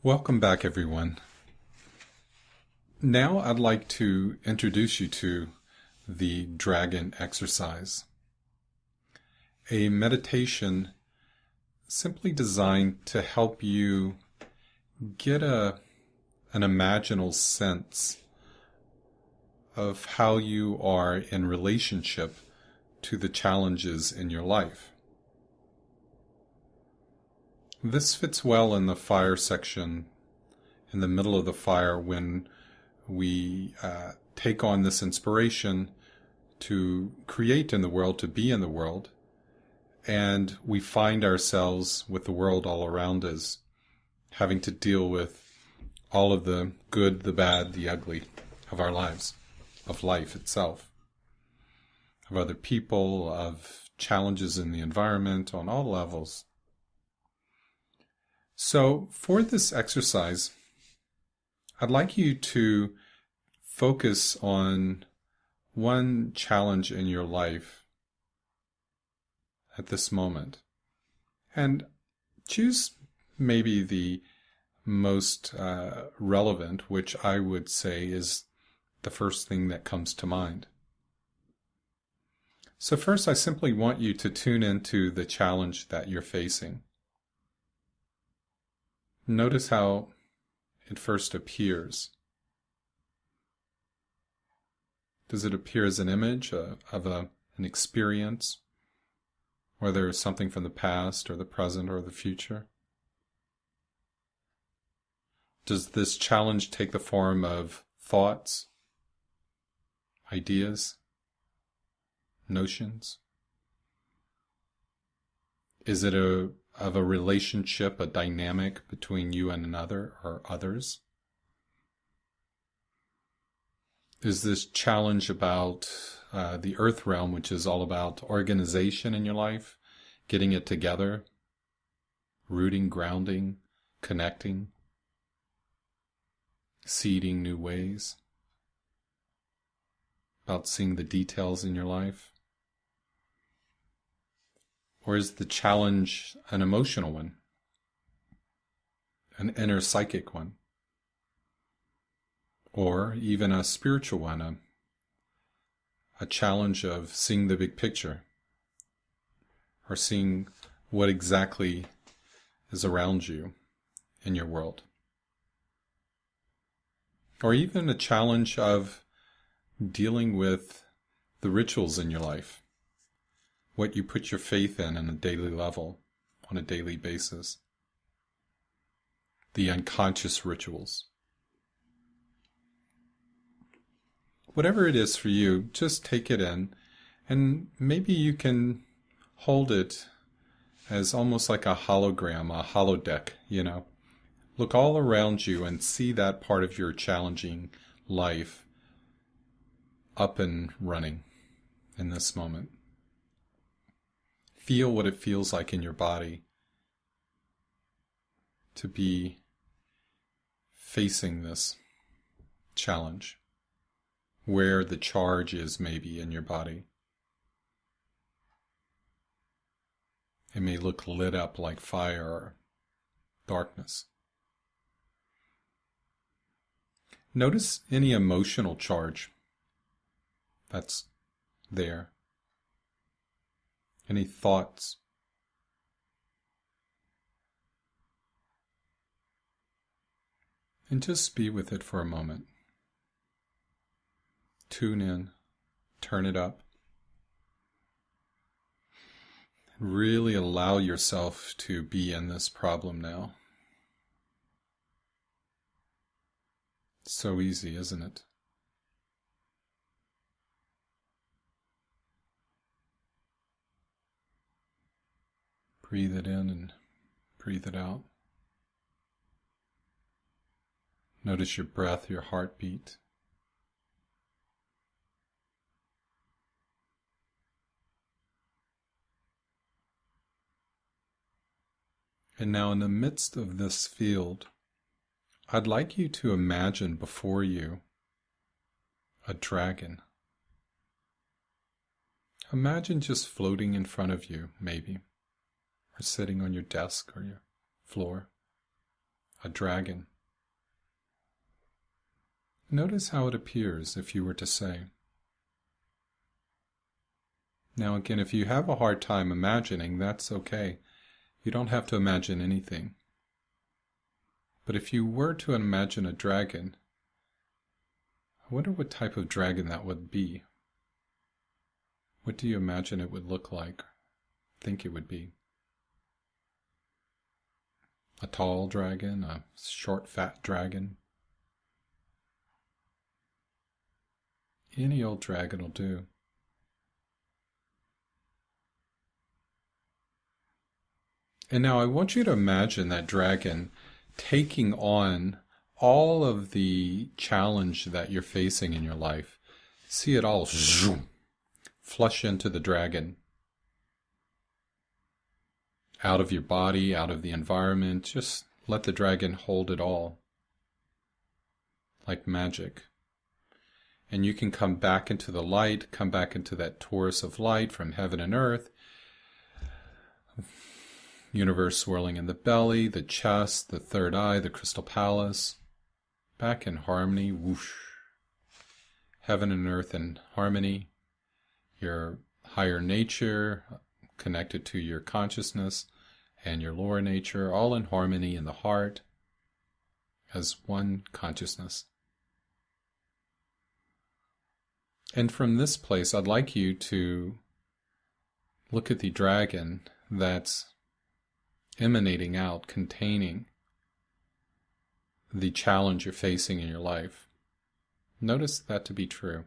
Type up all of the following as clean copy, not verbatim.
Welcome back, everyone. Now I'd like to introduce you to the dragon exercise, a meditation simply designed to help you get an imaginal sense of how you are in relationship to the challenges in your life. This fits well in the fire section, in the middle of the fire, when we take on this inspiration to create in the world, to be in the world, and we find ourselves with the world all around us, having to deal with all of the good, the bad, the ugly of our lives, of life itself, of other people, of challenges in the environment on all levels. So for this exercise, I'd like you to focus on one challenge in your life at this moment, and choose maybe the most relevant, which I would say is the first thing that comes to mind. So first, I simply want you to tune into the challenge that you're facing. Notice how it first appears. Does it appear as an image of an experience, whether it's something from the past or the present or the future? Does this challenge take the form of thoughts, ideas, notions? Is it of a relationship, a dynamic between you and another or others? Is this challenge about the earth realm, which is all about organization in your life, getting it together, rooting, grounding, connecting, seeding new ways, about seeing the details in your life? Or is the challenge an emotional one, an inner psychic one, or even a spiritual one, a challenge of seeing the big picture, or seeing what exactly is around you in your world? Or even a challenge of dealing with the rituals in your life, what you put your faith in on a daily level, on a daily basis, the unconscious rituals. Whatever it is for you, just take it in, and maybe you can hold it as almost like a hologram, a holodeck, Look all around you and see that part of your challenging life up and running in this moment. Feel what it feels like in your body to be facing this challenge, where the charge is maybe in your body. It may look lit up like fire or darkness. Notice any emotional charge that's there. Any thoughts? And just be with it for a moment. Tune in, turn it up. Really allow yourself to be in this problem now. It's so easy, isn't it? Breathe it in and breathe it out. Notice your breath, your heartbeat. And now, in the midst of this field, I'd like you to imagine before you a dragon. Imagine just floating in front of you, maybe, or sitting on your desk or your floor, a dragon. Notice how it appears if you were to say. Now again, if you have a hard time imagining, that's okay. You don't have to imagine anything. But if you were to imagine a dragon, I wonder what type of dragon that would be. What do you imagine it would look like? Think it would be? A tall dragon? A short, fat dragon? Any old dragon will do. And now I want you to imagine that dragon taking on all of the challenge that you're facing in your life. See it all zoom, flush into the dragon. Out of your body, out of the environment, just let the dragon hold it all. Like magic. And you can come back into the light, come back into that torus of light from heaven and earth. Universe swirling in the belly, the chest, the third eye, the crystal palace. Back in harmony, whoosh. Heaven and earth in harmony. Your higher nature connected to your consciousness and your lower nature, all in harmony in the heart as one consciousness. And from this place, I'd like you to look at the dragon that's emanating out, containing the challenge you're facing in your life. Notice that to be true.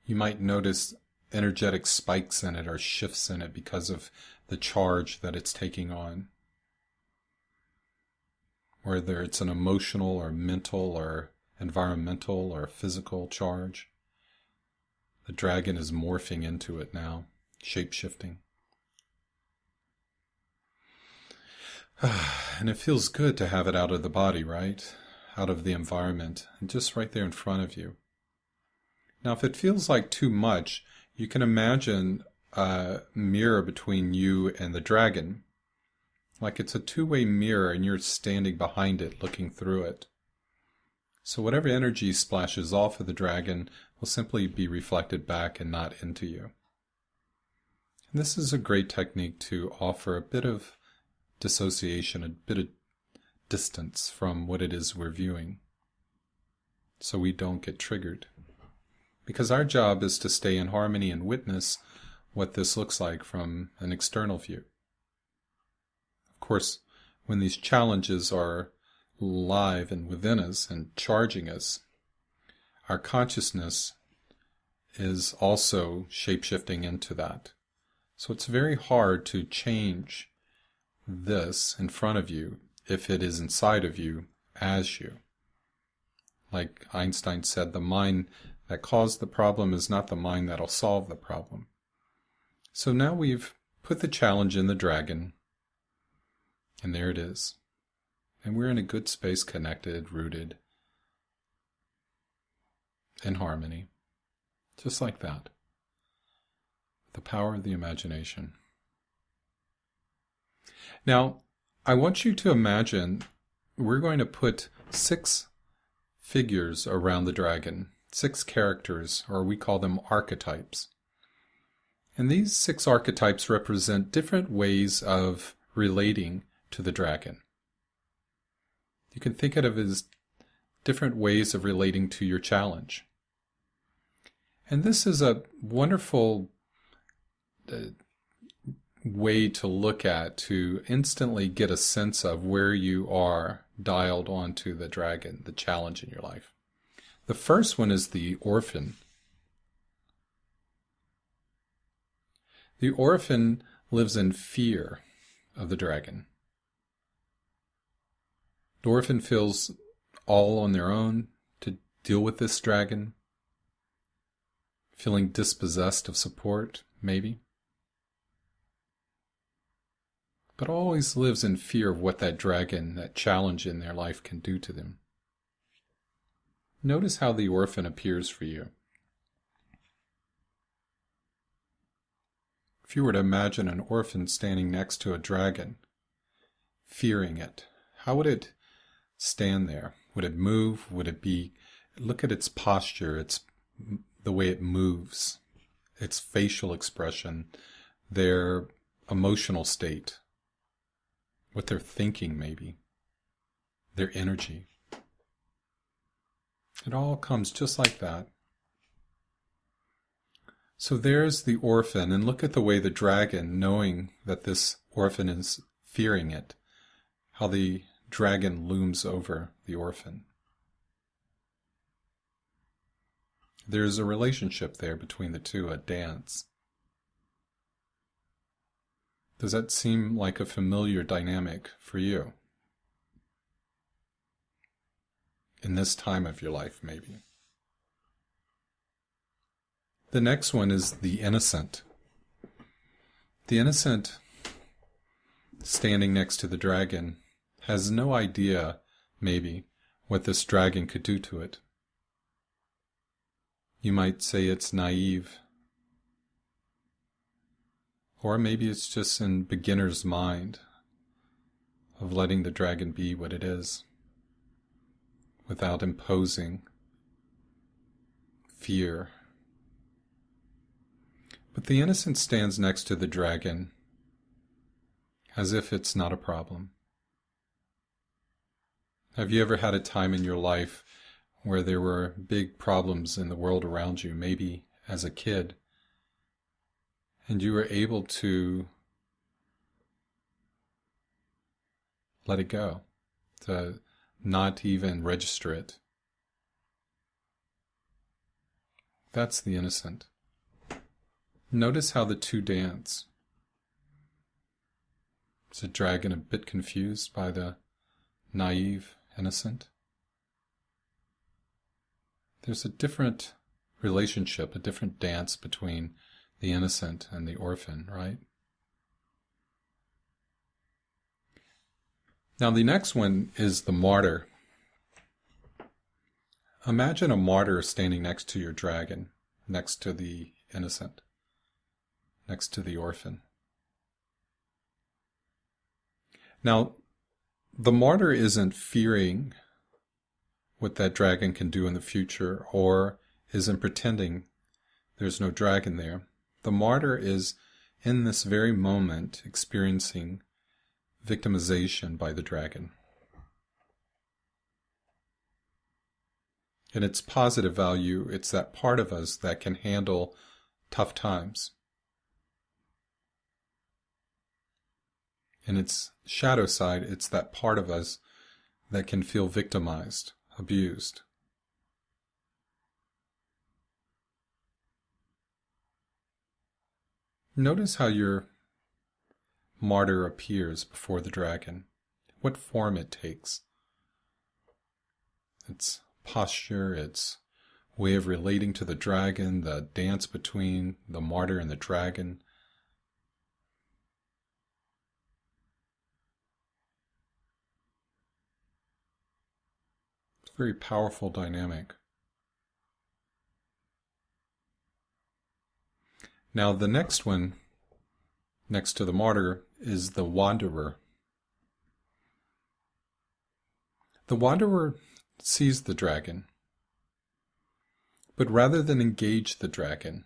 You might notice energetic spikes in it or shifts in it because of the charge that it's taking on. Whether it's an emotional or mental or environmental or physical charge. The dragon is morphing into it now, shape-shifting. And it feels good to have it out of the body, right? Out of the environment, and just right there in front of you. Now, if it feels like too much, you can imagine a mirror between you and the dragon. Like it's a two-way mirror and you're standing behind it, looking through it. So whatever energy splashes off of the dragon will simply be reflected back and not into you. And this is a great technique to offer a bit of dissociation, a bit of distance from what it is we're viewing, so we don't get triggered. Because our job is to stay in harmony and witness what this looks like from an external view. Of course, when these challenges are live and within us and charging us, our consciousness is also shape-shifting into that. So it's very hard to change this in front of you if it is inside of you as you. Like Einstein said, the mind that caused the problem is not the mind that'll solve the problem. So now we've put the challenge in the dragon, and there it is. And we're in a good space, connected, rooted, in harmony. Just like that. The power of the imagination. Now, I want you to imagine we're going to put 6 figures around the dragon, 6 characters, or we call them archetypes. And these 6 archetypes represent different ways of relating to the dragon. You can think of it as different ways of relating to your challenge. And this is a wonderful way to look at, to instantly get a sense of where you are dialed onto the dragon, the challenge in your life. The first one is the orphan. The orphan lives in fear of the dragon. The orphan feels all on their own to deal with this dragon, feeling dispossessed of support, maybe. But always lives in fear of what that dragon, that challenge in their life can do to them. Notice how the orphan appears for you. If you were to imagine an orphan standing next to a dragon, fearing it, how would it stand there? Would it move? Would it be... Look at its posture, the way it moves, its facial expression, their emotional state, what they're thinking maybe, their energy. It all comes just like that. So there's the orphan, and look at the way the dragon, knowing that this orphan is fearing it, how the dragon looms over the orphan. There's a relationship there between the two, a dance. Does that seem like a familiar dynamic for you? In this time of your life, maybe. The next one is the innocent. The innocent, standing next to the dragon, has no idea, maybe, what this dragon could do to it. You might say it's naive. Or maybe it's just in beginner's mind of letting the dragon be what it is, without imposing fear. But the innocent stands next to the dragon as if it's not a problem. Have you ever had a time in your life where there were big problems in the world around you, maybe as a kid, and you were able to let it go, to not even register it? That's the innocent. Notice how the two dance. Is the dragon a bit confused by the naive innocent? There's a different relationship, a different dance between the innocent and the orphan, right? Now the next one is the martyr. Imagine a martyr standing next to your dragon, next to the innocent, next to the orphan. Now, the martyr isn't fearing what that dragon can do in the future, or isn't pretending there's no dragon there. The martyr is, in this very moment, experiencing victimization by the dragon. In its positive value, it's that part of us that can handle tough times. In its shadow side, it's that part of us that can feel victimized, abused. Notice how your martyr appears before the dragon, what form it takes. Its posture, its way of relating to the dragon, the dance between the martyr and the dragon. It's a very powerful dynamic. Now the next one, next to the martyr, is the wanderer. The wanderer sees the dragon, but rather than engage the dragon,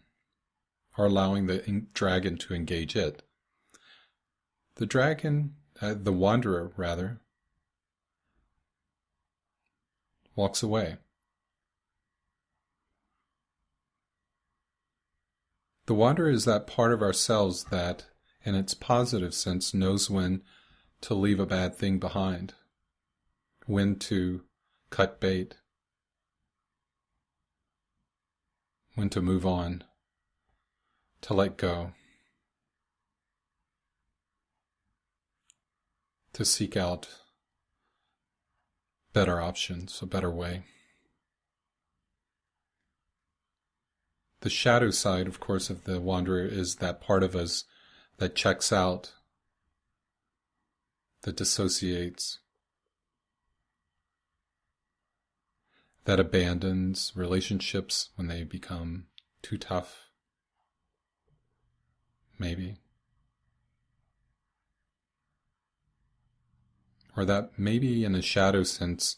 or allowing the dragon to engage it, the wanderer rather, walks away. The wanderer is that part of ourselves that, in its positive sense, knows when to leave a bad thing behind, when to cut bait, when to move on, to let go, to seek out better options, a better way. The shadow side, of course, of the wanderer is that part of us that checks out, that dissociates, that abandons relationships when they become too tough, maybe. Or that maybe in a shadow sense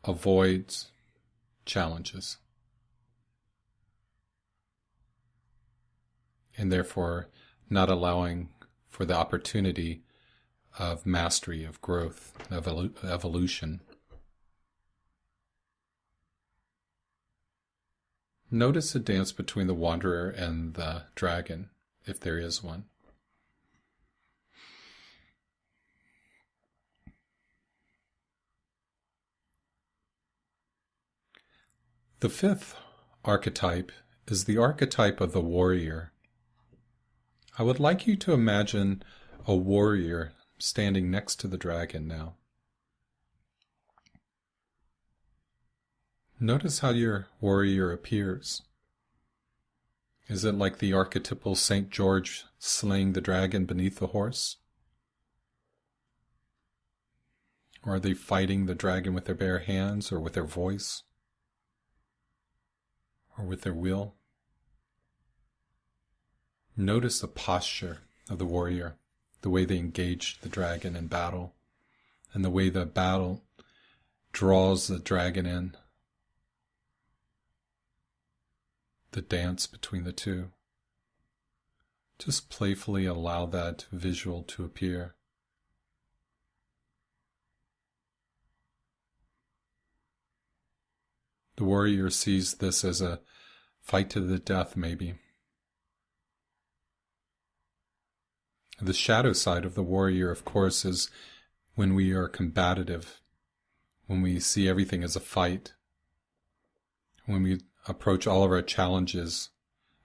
avoids challenges, and therefore not allowing for the opportunity of mastery, of growth, of evolution. Notice the dance between the wanderer and the dragon, if there is one. The fifth archetype is the archetype of the warrior. I would like you to imagine a warrior standing next to the dragon now. Notice how your warrior appears. Is it like the archetypal St. George slaying the dragon beneath the horse? Or are they fighting the dragon with their bare hands, or with their voice, or with their will? Notice the posture of the warrior, the way they engage the dragon in battle, and the way the battle draws the dragon in. The dance between the two. Just playfully allow that visual to appear. The warrior sees this as a fight to the death, maybe. The shadow side of the warrior, of course, is when we are combative, when we see everything as a fight, when we approach all of our challenges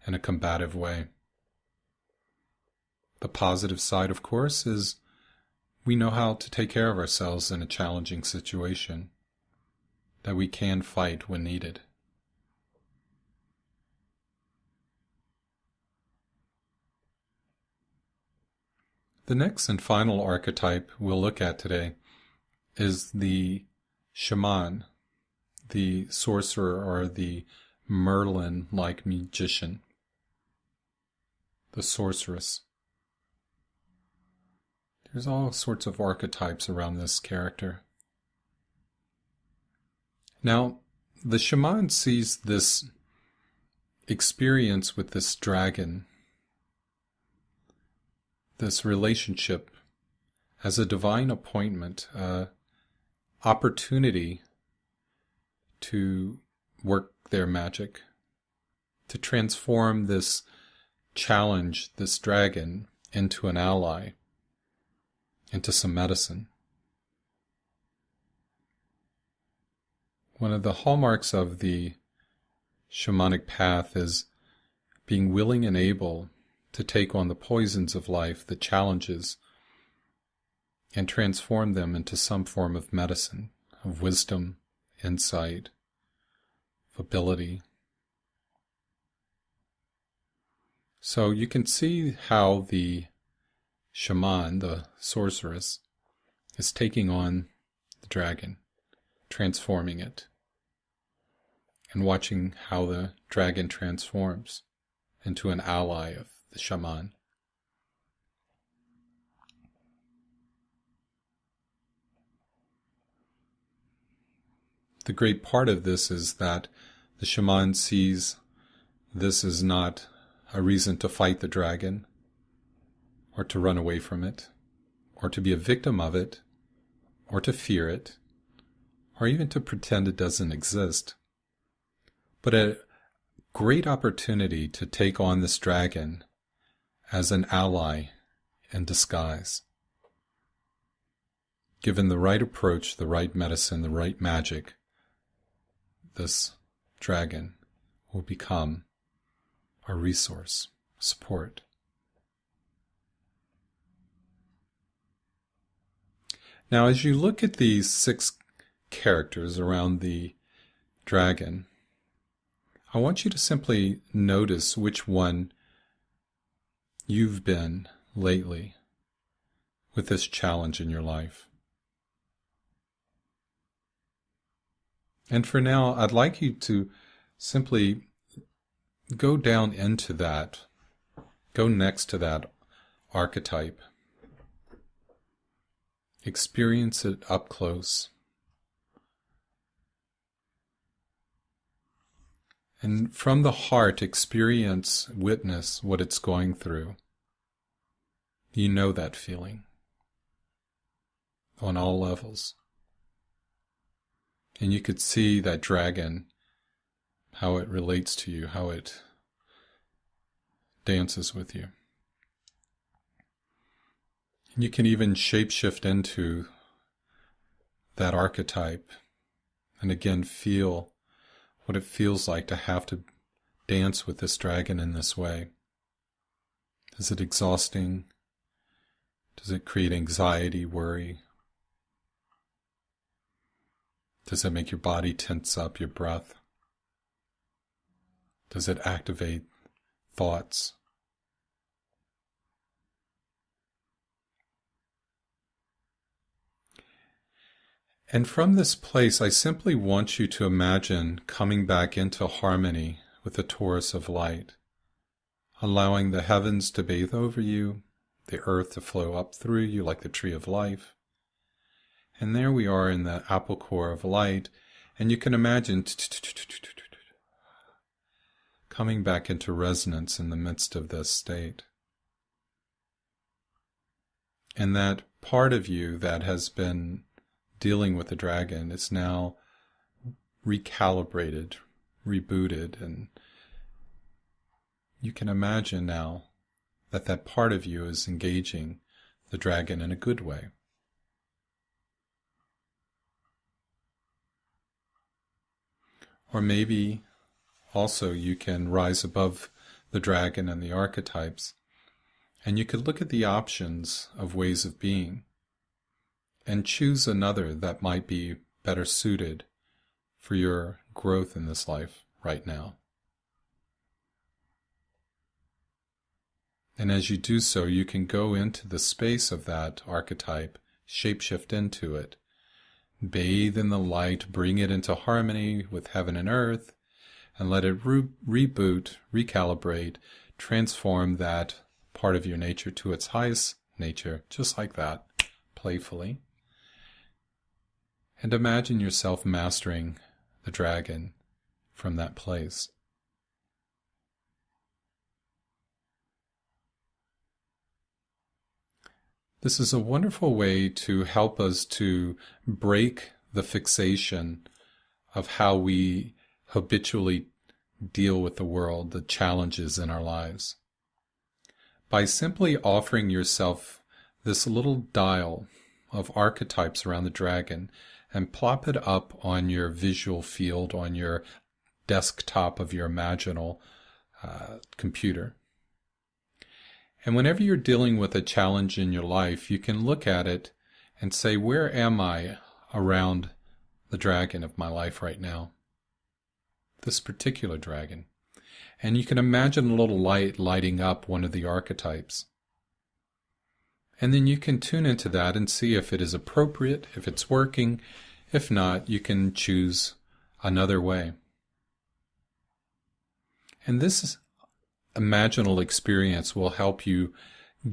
in a combative way. The positive side, of course, is we know how to take care of ourselves in a challenging situation, that we can fight when needed. The next and final archetype we'll look at today is the shaman, the sorcerer or the Merlin-like magician, the sorceress. There's all sorts of archetypes around this character. Now, the shaman sees this experience with this dragon, this relationship, as a divine appointment, opportunity to work their magic, to transform this challenge, this dragon, into an ally, into some medicine. One of the hallmarks of the shamanic path is being willing and able to take on the poisons of life, the challenges, and transform them into some form of medicine, of wisdom, insight, of ability. So you can see how the shaman, the sorceress, is taking on the dragon, transforming it, and watching how the dragon transforms into an ally of the shaman. The great part of this is that the shaman sees this as not a reason to fight the dragon, or to run away from it, or to be a victim of it, or to fear it, or even to pretend it doesn't exist, but a great opportunity to take on this dragon as an ally in disguise. Given the right approach, the right medicine, the right magic, this dragon will become a resource, support. Now, as you look at these 6 characters around the dragon, I want you to simply notice which one you've been lately with this challenge in your life. And for now, I'd like you to simply go down into that Go next to that archetype. Experience it up close. And from the heart, witness what it's going through. You know that feeling on all levels. And you could see that dragon, how it relates to you, how it dances with you. And you can even shapeshift into that archetype and again feel what it feels like to have to dance with this dragon in this way. Is it exhausting? Does it create anxiety, worry? Does it make your body tense up, your breath? Does it activate thoughts? And from this place, I simply want you to imagine coming back into harmony with the torus of light, allowing the heavens to bathe over you, the earth to flow up through you like the tree of life. And there we are in the apple core of light, and you can imagine coming back into resonance in the midst of this state. And that part of you that has been dealing with the dragon is now recalibrated, rebooted, and you can imagine now that that part of you is engaging the dragon in a good way. Or maybe also you can rise above the dragon and the archetypes, and you could look at the options of ways of being and choose another that might be better suited for your growth in this life right now. And as you do so, you can go into the space of that archetype, shapeshift into it, bathe in the light, bring it into harmony with heaven and earth, and let it reboot, recalibrate, transform that part of your nature to its highest nature, just like that, playfully. And imagine yourself mastering the dragon from that place. This is a wonderful way to help us to break the fixation of how we habitually deal with the world, the challenges in our lives. By simply offering yourself this little dial of archetypes around the dragon and plop it up on your visual field, on your desktop of your imaginal computer. And whenever you're dealing with a challenge in your life, you can look at it and say, where am I around the dragon of my life right now? This particular dragon. And you can imagine a little light lighting up one of the archetypes. And then you can tune into that and see if it is appropriate, if it's working. If not, you can choose another way. And this imaginal experience will help you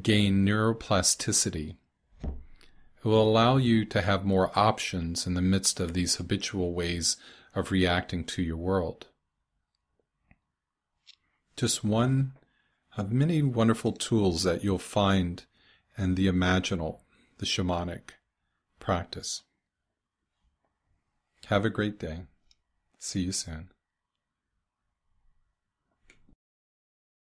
gain neuroplasticity. It will allow you to have more options in the midst of these habitual ways of reacting to your world. Just one of many wonderful tools that you'll find in the imaginal, the shamanic practice. Have a great day. See you soon.